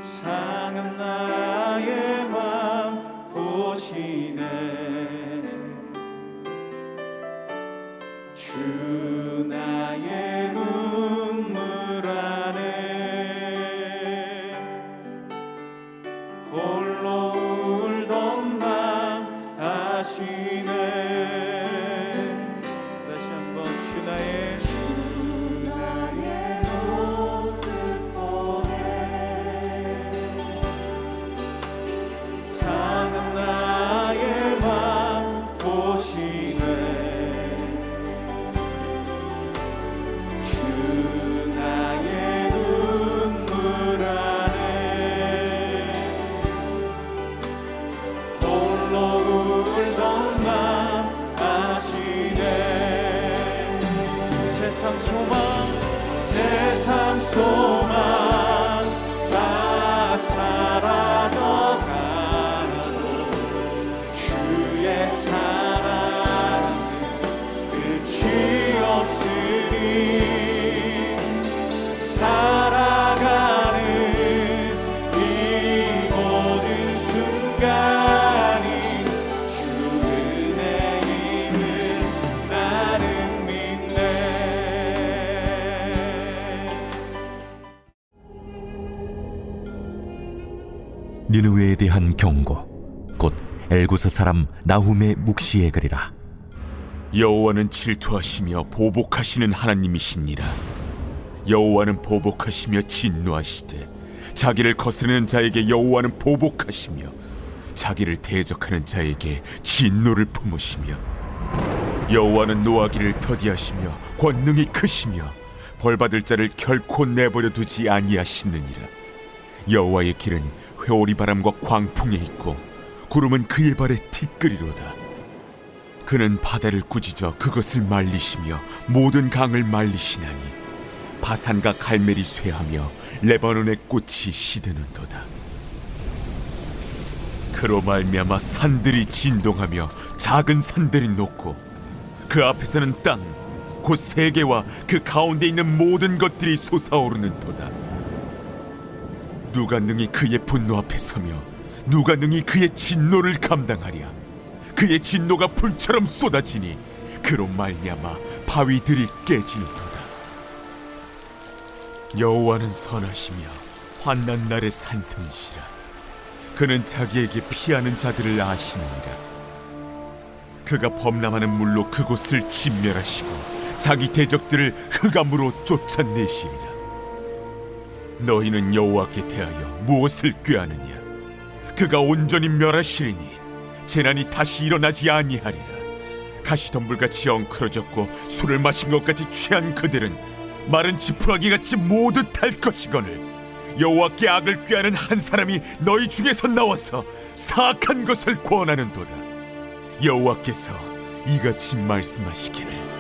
상한 나의 맘 보시네. 주 나의 눈물 안에 홀로 울던 맘 아시네. 다시 한번 주 나의 모습 보네. 상한 나의 맘 보시네. 주 나의 눈물 안에 홀로 울던 맘 아시네. 세상 소망 다 사라져가도 주의 사랑은 끝이 없으니 살아가는 이 모든 순간이 주 은혜임을 나는 믿네. 니느웨에 대한 경고, 곧 엘구스 사람 나훔의 묵시의 글이라. 여호와는 질투하시며 보복하시는 하나님이시니라. 여호와는 보복하시며 진노하시되 자기를 거스르는 자에게 여호와는 보복하시며 자기를 대적하는 자에게 진노를 품으시며 여호와는 노하기를 더디하시며 권능이 크시며 벌받을 자를 결코 내버려 두지 아니하시느니라. 여호와의 길은 회오리 바람과 광풍에 있고 구름은 그의 발에 티끌이로다. 그는 바다를 꾸짖어 그것을 말리시며 모든 강을 말리시나니 바산과 갈멜이 쇠하며 레바논의 꽃이 시드는도다. 그로 말미암아 산들이 진동하며 작은 산들이 녹고 그 앞에서는 땅 곧 세계와 그 가운데 있는 모든 것들이 솟아오르는도다. 누가 능히 그의 분노 앞에 서며 누가 능히 그의 진노를 감당하랴. 그의 진노가 불처럼 쏟아지니 그로 말미암아 바위들이 깨지는도다. 여호와는 선하시며 환난 날의 산성이시라. 그는 자기에게 피하는 자들을 아시느니라. 그가 범람하는 물로 그곳을 진멸하시고 자기 대적들을 흑암으로 쫓아내시리라. 너희는 여호와께 대하여 무엇을 꾀하느냐? 그가 온전히 멸하시리니 재난이 다시 일어나지 아니하리라. 가시덤불같이 엉클어졌고 술을 마신 것 같이 취한 그들은 마른 지푸라기같이 모두 탈 것이거늘 여호와께 악을 꾀하는 한 사람이 너희 중에서 나와서 사악한 것을 권하는도다. 여호와께서 이같이 말씀하시기를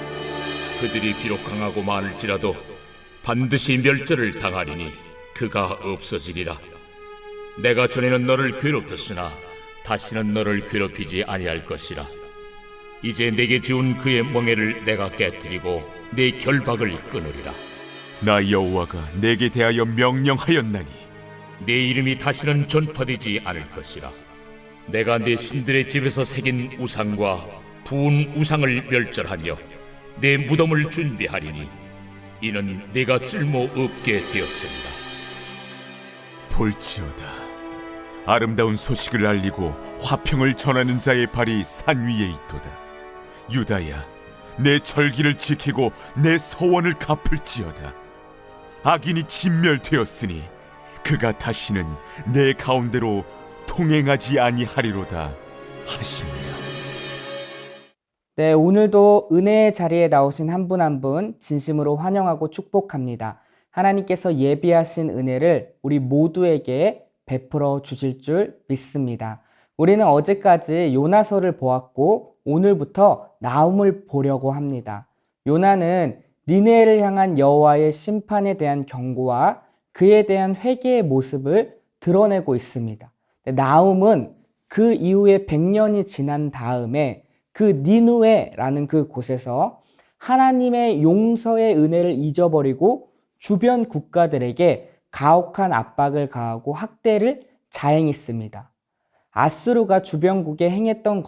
그들이 비록 강하고 많을지라도 반드시 멸절을 당하리니 그가 없어지리라. 내가 전에는 너를 괴롭혔으나 다시는 너를 괴롭히지 아니할 것이라. 이제 내게 지운 그의 멍에를 내가 깨뜨리고 내 결박을 끊으리라. 나 여호와가 내게 대하여 명령하였나니 내 이름이 다시는 전파되지 않을 것이라. 내가 내 신들의 집에서 새긴 우상과 부은 우상을 멸절하며 내 무덤을 준비하리니 이는 내가 쓸모없게 되었습니다. 볼지어다, 아름다운 소식을 알리고 화평을 전하는 자의 발이 산 위에 있도다. 유다야, 내 절기를 지키고 내 서원을 갚을지어다. 악인이 진멸되었으니 그가 다시는 내 가운데로 통행하지 아니하리로다 하시니라. 네, 오늘도 은혜의 자리에 나오신 한 분 한 분 진심으로 환영하고 축복합니다. 하나님께서 예비하신 은혜를 우리 모두에게 베풀어 주실 줄 믿습니다. 우리는 어제까지 요나서를 보았고 오늘부터 나훔을 보려고 합니다. 요나는 니느웨를 향한 여호와의 심판에 대한 경고와 그에 대한 회개의 모습을 드러내고 있습니다. 나훔은 그 이후에 100년이 지난 다음에 그 니느웨라는 그 곳에서 하나님의 용서의 은혜를 잊어버리고 주변 국가들에게 가혹한 압박을 가하고 학대를 자행했습니다. 아수르가 주변국에 행했던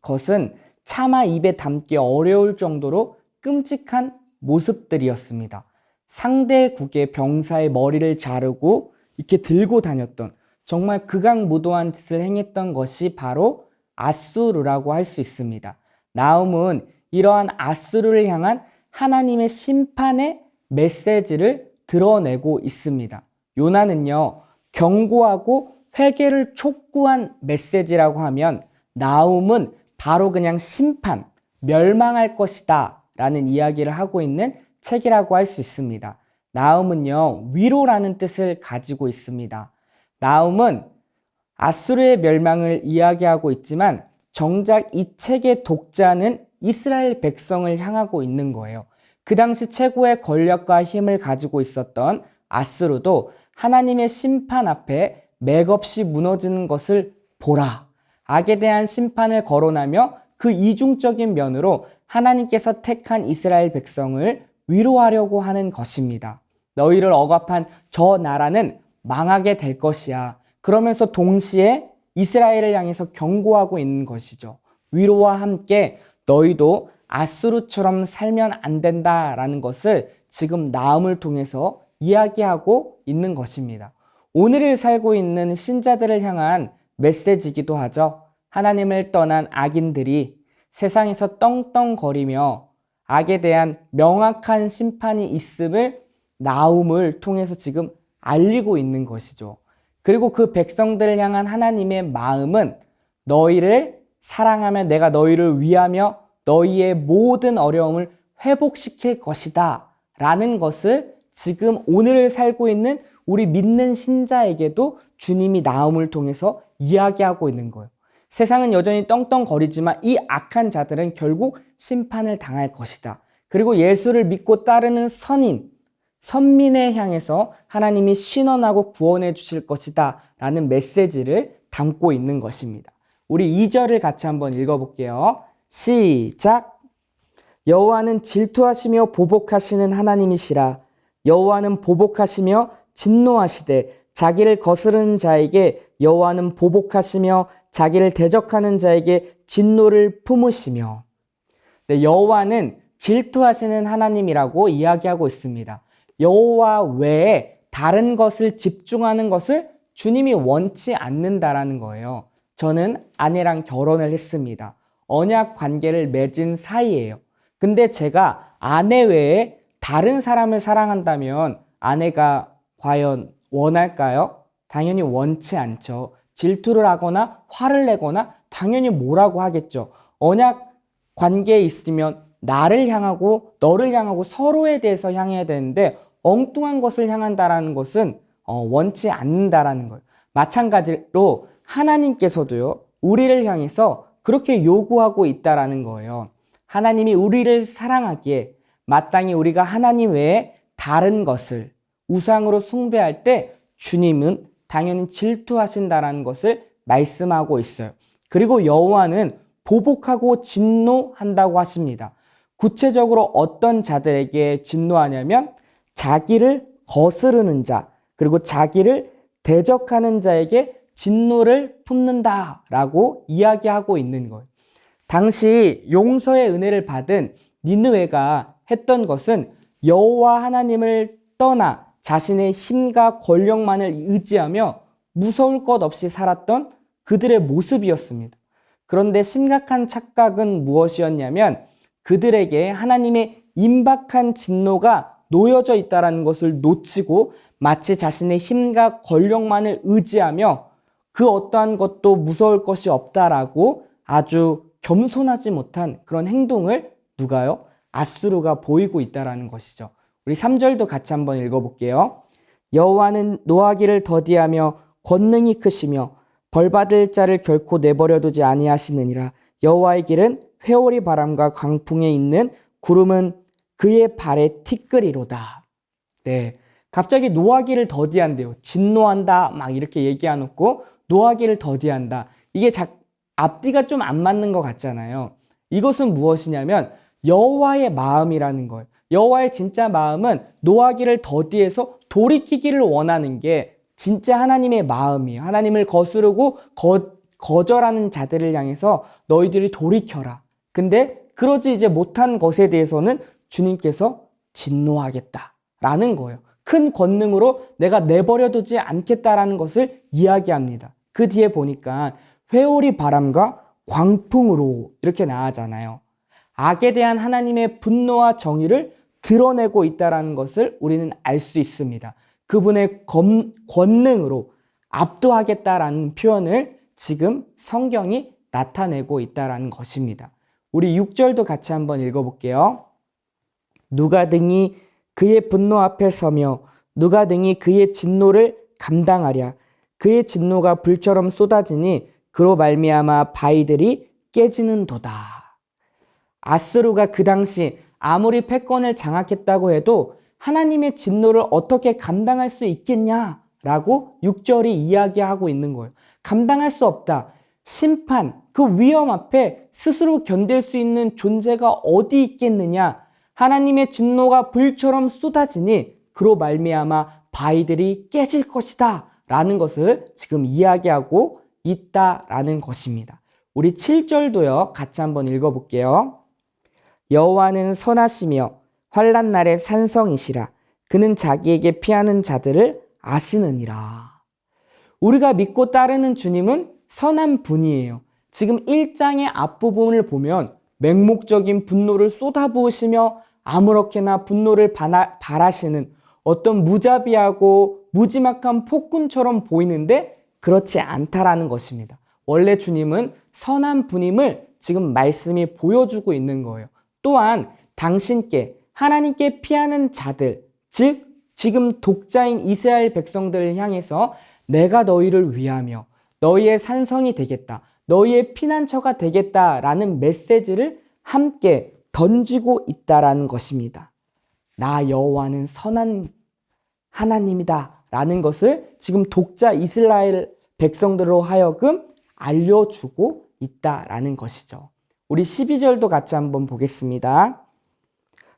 것은 차마 입에 담기 어려울 정도로 끔찍한 모습들이었습니다. 상대국의 병사의 머리를 자르고 이렇게 들고 다녔던 정말 극악무도한 짓을 행했던 것이 바로 아수르라고 할 수 있습니다. 나훔은 이러한 아수르를 향한 하나님의 심판의 메시지를 드러내고 있습니다. 요나는요, 경고하고 회개를 촉구한 메시지라고 하면 나훔은 바로 그냥 심판, 멸망할 것이다 라는 이야기를 하고 있는 책이라고 할 수 있습니다. 나훔은요, 위로라는 뜻을 가지고 있습니다. 나훔은 아수르의 멸망을 이야기하고 있지만 정작 이 책의 독자는 이스라엘 백성을 향하고 있는 거예요. 그 당시 최고의 권력과 힘을 가지고 있었던 아수르도 하나님의 심판 앞에 맥없이 무너지는 것을 보라. 악에 대한 심판을 거론하며 그 이중적인 면으로 하나님께서 택한 이스라엘 백성을 위로하려고 하는 것입니다. 너희를 억압한 저 나라는 망하게 될 것이야. 그러면서 동시에 이스라엘을 향해서 경고하고 있는 것이죠. 위로와 함께 너희도 아수르처럼 살면 안 된다라는 것을 지금 나훔을 통해서 이야기하고 있는 것입니다. 오늘을 살고 있는 신자들을 향한 메시지이기도 하죠. 하나님을 떠난 악인들이 세상에서 떵떵거리며 악에 대한 명확한 심판이 있음을 나훔을 통해서 지금 알리고 있는 것이죠. 그리고 그 백성들을 향한 하나님의 마음은 너희를 사랑하며 내가 너희를 위하며 너희의 모든 어려움을 회복시킬 것이다 라는 것을 지금 오늘을 살고 있는 우리 믿는 신자에게도 주님이 나훔을 통해서 이야기하고 있는 거예요. 세상은 여전히 떵떵거리지만 이 악한 자들은 결국 심판을 당할 것이다. 그리고 예수를 믿고 따르는 선민에 향해서 하나님이 신원하고 구원해 주실 것이다 라는 메시지를 담고 있는 것입니다. 우리 2절을 같이 한번 읽어볼게요. 시작! 여호와는 질투하시며 보복하시는 하나님이시라. 여호와는 보복하시며 진노하시되 자기를 거스르는 자에게 여호와는 보복하시며 자기를 대적하는 자에게 진노를 품으시며. 네, 여호와는 질투하시는 하나님이라고 이야기하고 있습니다. 여호와 외에 다른 것을 집중하는 것을 주님이 원치 않는다라는 거예요. 저는 아내랑 결혼을 했습니다. 언약 관계를 맺은 사이예요. 근데 제가 아내 외에 다른 사람을 사랑한다면 아내가 과연 원할까요? 당연히 원치 않죠. 질투를 하거나 화를 내거나 당연히 뭐라고 하겠죠. 언약 관계에 있으면 나를 향하고 너를 향하고 서로에 대해서 향해야 되는데 엉뚱한 것을 향한다라는 것은 원치 않는다라는 거예요. 마찬가지로 하나님께서도요, 우리를 향해서 그렇게 요구하고 있다라는 거예요. 하나님이 우리를 사랑하기에 마땅히 우리가 하나님 외에 다른 것을 우상으로 숭배할 때 주님은 당연히 질투하신다라는 것을 말씀하고 있어요. 그리고 여호와는 보복하고 진노한다고 하십니다. 구체적으로 어떤 자들에게 진노하냐면 자기를 거스르는 자, 그리고 자기를 대적하는 자에게 진노를 품는다라고 이야기하고 있는 거예요. 당시 용서의 은혜를 받은 니느웨가 했던 것은 여호와 하나님을 떠나 자신의 힘과 권력만을 의지하며 무서울 것 없이 살았던 그들의 모습이었습니다. 그런데 심각한 착각은 무엇이었냐면 그들에게 하나님의 임박한 진노가 놓여져 있다는 것을 놓치고 마치 자신의 힘과 권력만을 의지하며 그 어떠한 것도 무서울 것이 없다라고 아주 겸손하지 못한 그런 행동을 누가요? 아수르가 보이고 있다는 것이죠. 우리 3절도 같이 한번 읽어볼게요. 여호와는 노하기를 더디하며 권능이 크시며 벌받을 자를 결코 내버려두지 아니하시느니라. 여호와의 길은 회오리 바람과 광풍에 있는 구름은 그의 발에 티끌이로다. 네, 갑자기 노하기를 더디한대요. 진노한다 막 이렇게 얘기해놓고 노하기를 더디한다. 이게 앞뒤가 좀 안 맞는 것 같잖아요. 이것은 무엇이냐면 여호와의 마음이라는 거예요. 여호와의 진짜 마음은 노하기를 더디해서 돌이키기를 원하는 게 진짜 하나님의 마음이에요. 하나님을 거스르고 거절하는 자들을 향해서 너희들이 돌이켜라. 근데 그러지 이제 못한 것에 대해서는 주님께서 진노하겠다라는 거예요. 큰 권능으로 내가 내버려두지 않겠다라는 것을 이야기합니다. 그 뒤에 보니까 회오리 바람과 광풍으로 이렇게 나아잖아요. 악에 대한 하나님의 분노와 정의를 드러내고 있다는 것을 우리는 알 수 있습니다. 그분의 권능으로 압도하겠다라는 표현을 지금 성경이 나타내고 있다는 것입니다. 우리 6절도 같이 한번 읽어볼게요. 누가 등이 그의 분노 앞에 서며 누가 등이 그의 진노를 감당하랴. 그의 진노가 불처럼 쏟아지니 그로 말미암아 바위들이 깨지는도다. 아스루가 그 당시 아무리 패권을 장악했다고 해도 하나님의 진노를 어떻게 감당할 수 있겠냐라고 6절이 이야기하고 있는 거예요. 감당할 수 없다. 심판, 그 위험 앞에 스스로 견딜 수 있는 존재가 어디 있겠느냐. 하나님의 진노가 불처럼 쏟아지니 그로 말미암아 바위들이 깨질 것이다 라는 것을 지금 이야기하고 있다라는 것입니다. 우리 7절도요. 같이 한번 읽어볼게요. 여호와는 선하시며 환난 날의 산성이시라. 그는 자기에게 피하는 자들을 아시느니라. 우리가 믿고 따르는 주님은 선한 분이에요. 지금 1장의 앞부분을 보면 맹목적인 분노를 쏟아부으시며 아무렇게나 분노를 발하시는 어떤 무자비하고 무지막한 폭군처럼 보이는데 그렇지 않다라는 것입니다. 원래 주님은 선한 분임을 지금 말씀이 보여주고 있는 거예요. 또한 당신께 하나님께 피하는 자들, 즉 지금 독자인 이스라엘 백성들을 향해서 내가 너희를 위하며 너희의 산성이 되겠다, 너희의 피난처가 되겠다라는 메시지를 함께 던지고 있다라는 것입니다. 나 여호와는 선한 하나님이다 라는 것을 지금 독자 이스라엘 백성들로 하여금 알려주고 있다라는 것이죠. 우리 12절도 같이 한번 보겠습니다.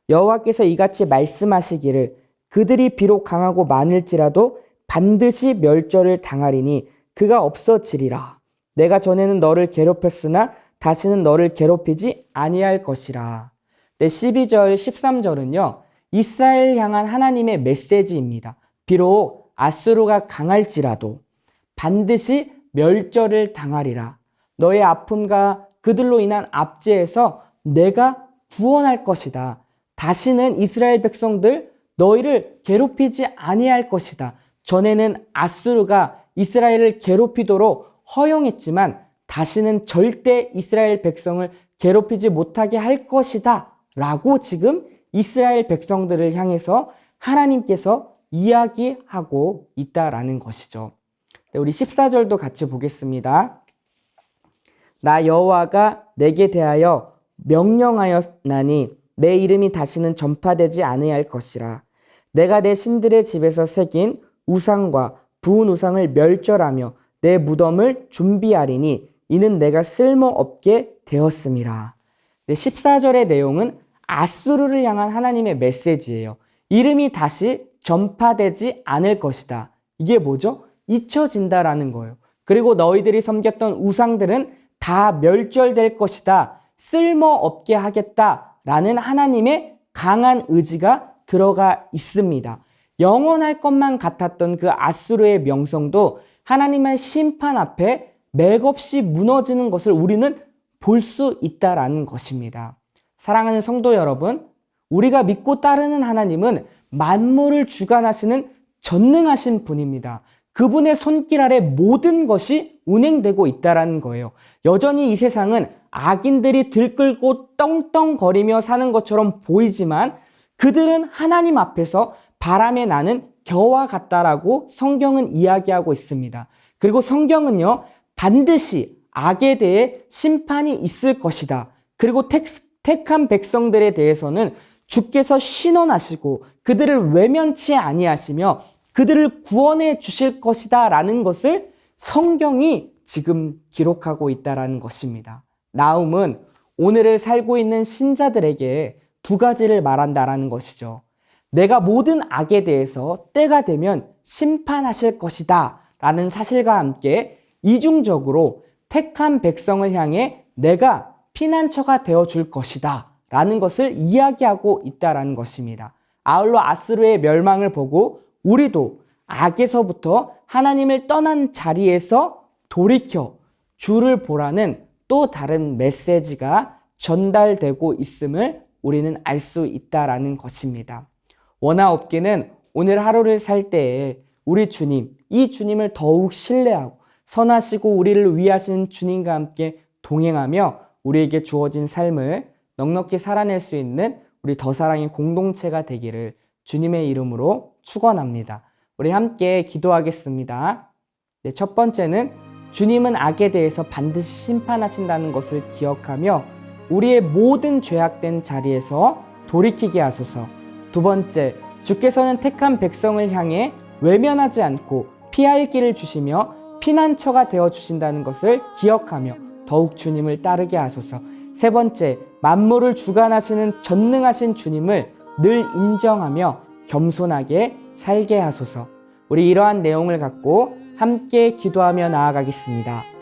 여호와께서 이같이 말씀하시기를 그들이 비록 강하고 많을지라도 반드시 멸절을 당하리니 그가 없어지리라. 내가 전에는 너를 괴롭혔으나 다시는 너를 괴롭히지 아니할 것이라. 12절 13절은요. 이스라엘 향한 하나님의 메시지입니다. 비록 아수르가 강할지라도 반드시 멸절을 당하리라. 너의 아픔과 그들로 인한 압제에서 내가 구원할 것이다. 다시는 이스라엘 백성들 너희를 괴롭히지 아니할 것이다. 전에는 아수르가 이스라엘을 괴롭히도록 허용했지만 다시는 절대 이스라엘 백성을 괴롭히지 못하게 할 것이다 라고 지금 이스라엘 백성들을 향해서 하나님께서 이야기하고 있다라는 것이죠. 우리 14절도 같이 보겠습니다. 나 여호와가 내게 대하여 명령하였나니 내 이름이 다시는 전파되지 아니할 것이라. 내가 내 신들의 집에서 새긴 우상과 부은 우상을 멸절하며 내 무덤을 준비하리니 이는 내가 쓸모없게 되었음이라. 14절의 내용은 아수르를 향한 하나님의 메시지예요. 이름이 다시 전파되지 않을 것이다. 이게 뭐죠? 잊혀진다라는 거예요. 그리고 너희들이 섬겼던 우상들은 다 멸절될 것이다. 쓸모없게 하겠다라는 하나님의 강한 의지가 들어가 있습니다. 영원할 것만 같았던 그 아수르의 명성도 하나님의 심판 앞에 맥없이 무너지는 것을 우리는 볼 수 있다라는 것입니다. 사랑하는 성도 여러분, 우리가 믿고 따르는 하나님은 만물을 주관하시는 전능하신 분입니다. 그분의 손길 아래 모든 것이 운행되고 있다는 거예요. 여전히 이 세상은 악인들이 들끓고 떵떵거리며 사는 것처럼 보이지만 그들은 하나님 앞에서 바람에 나는 겨와 같다라고 성경은 이야기하고 있습니다. 그리고 성경은요, 반드시 악에 대해 심판이 있을 것이다. 그리고 택한 백성들에 대해서는 주께서 신원하시고 그들을 외면치 아니하시며 그들을 구원해 주실 것이다 라는 것을 성경이 지금 기록하고 있다는 것입니다. 나움은 오늘을 살고 있는 신자들에게 두 가지를 말한다라는 것이죠. 내가 모든 악에 대해서 때가 되면 심판하실 것이다 라는 사실과 함께 이중적으로 택한 백성을 향해 내가 피난처가 되어줄 것이다 라는 것을 이야기하고 있다라는 것입니다. 아울러 아스루의 멸망을 보고 우리도 악에서부터 하나님을 떠난 자리에서 돌이켜 주를 보라는 또 다른 메시지가 전달되고 있음을 우리는 알 수 있다라는 것입니다. 원하옵기는 오늘 하루를 살 때에 우리 주님, 이 주님을 더욱 신뢰하고 선하시고 우리를 위하신 주님과 함께 동행하며 우리에게 주어진 삶을 넉넉히 살아낼 수 있는 우리 더사랑의 공동체가 되기를 주님의 이름으로 축원합니다. 우리 함께 기도하겠습니다. 네, 첫 번째는 주님은 악에 대해서 반드시 심판하신다는 것을 기억하며 우리의 모든 죄악된 자리에서 돌이키게 하소서. 두 번째, 주께서는 택한 백성을 향해 외면하지 않고 피할 길을 주시며 피난처가 되어 주신다는 것을 기억하며 더욱 주님을 따르게 하소서. 세 번째, 만물을 주관하시는 전능하신 주님을 늘 인정하며 겸손하게 살게 하소서. 우리 이러한 내용을 갖고 함께 기도하며 나아가겠습니다.